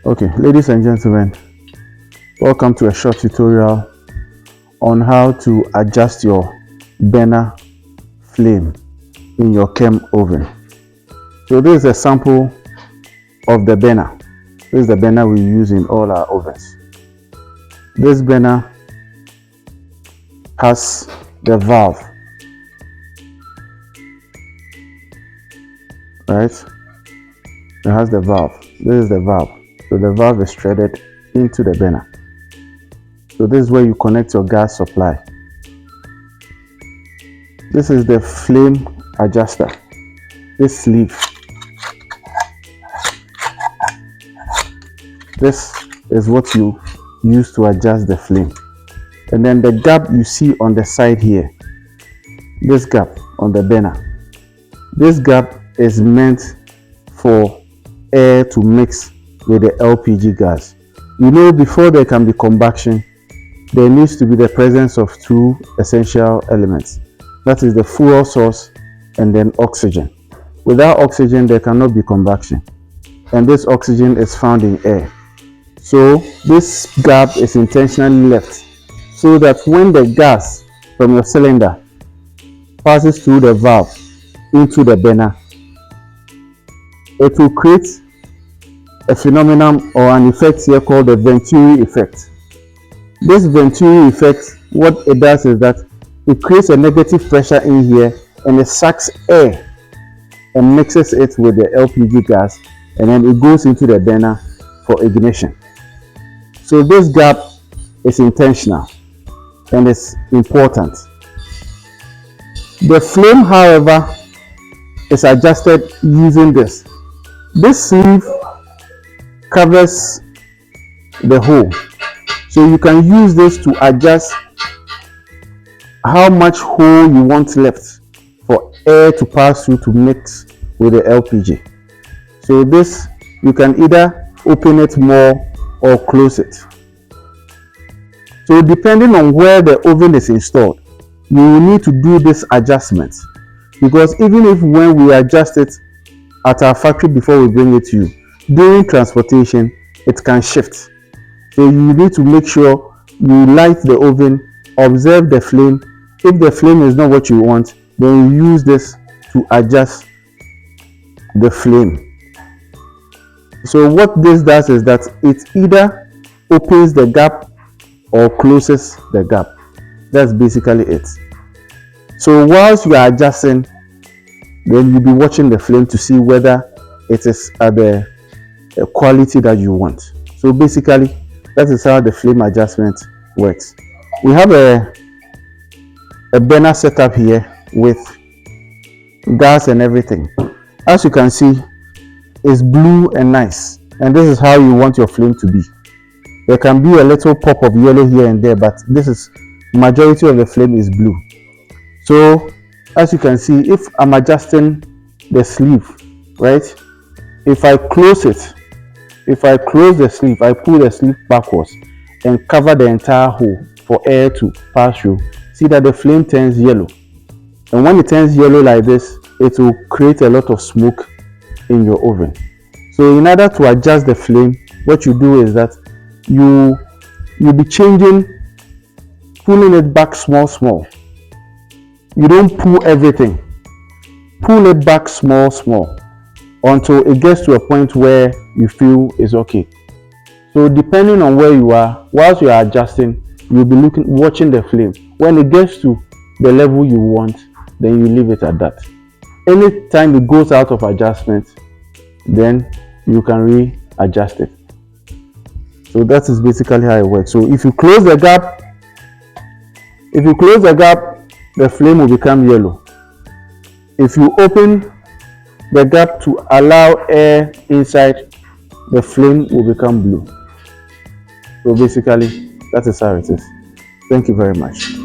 Okay, ladies and gentlemen, welcome to a short tutorial on how to adjust your burner flame in your KEM oven. So this is a sample of the burner. This is the burner we use in all our ovens. This burner has the valve, right? It has the valve. This is the valve. So the valve is threaded into the burner. So this is where you connect your gas supply. This is the flame adjuster. This sleeve. This is what you use to adjust the flame. And then the gap you see on the side here, this gap on the burner, this gap is meant for air to mix with the LPG gas. You know, before there can be combustion, there needs to be the presence of two essential elements. That is the fuel source and then oxygen. Without oxygen, there cannot be combustion. And this oxygen is found in air. So this gap is intentionally left so that when the gas from your cylinder passes through the valve into the burner, it will create a phenomenon or an effect here called the Venturi effect. This Venturi effect, what it does is that it creates a negative pressure in here and it sucks air and mixes it with the LPG gas, and then it goes into the burner for ignition. So this gap is intentional and it's important. The flame, however, is adjusted using this. This sleeve covers the hole, so you can use this to adjust how much hole you want left for air to pass through to mix with the LPG. So this, you can either open it more or close it. So depending on where the oven is installed, you will need to do this adjustment, because even if when we adjust it at our factory before we bring it to you, during transportation it can shift. So you need to make sure you light the oven, observe the flame. If the flame is not what you want, then you use this to adjust the flame. So what this does is that it either opens the gap or closes the gap. That's basically it. So whilst you are adjusting, then you'll be watching the flame to see whether it is at the quality that you want. So basically, that is how the flame adjustment works. We have a burner setup here with gas and everything. As you can see, it's blue and nice, and this is how you want your flame to be. There can be a little pop of yellow here and there, but this is majority of the flame is blue. So as you can see, if I'm adjusting the sleeve, right, if I close it, if I close the sleeve, I pull the sleeve backwards and cover the entire hole for air to pass through, see that the flame turns yellow. And when it turns yellow like this, it will create a lot of smoke in your oven. So in order to adjust the flame, what you do is that you'll be changing, pulling it back small. You don't pull everything. Pull it back small until it gets to a point where you feel is okay. So depending on where you are, whilst you are adjusting, you'll be watching the flame. When it gets to the level you want, then you leave it at that. Anytime it goes out of adjustment, then you can readjust it. So that is basically how it works. So if you close the gap, the flame will become yellow. If you open the gap to allow air inside, the flame will become blue. So basically, that is how it is. Thank you very much.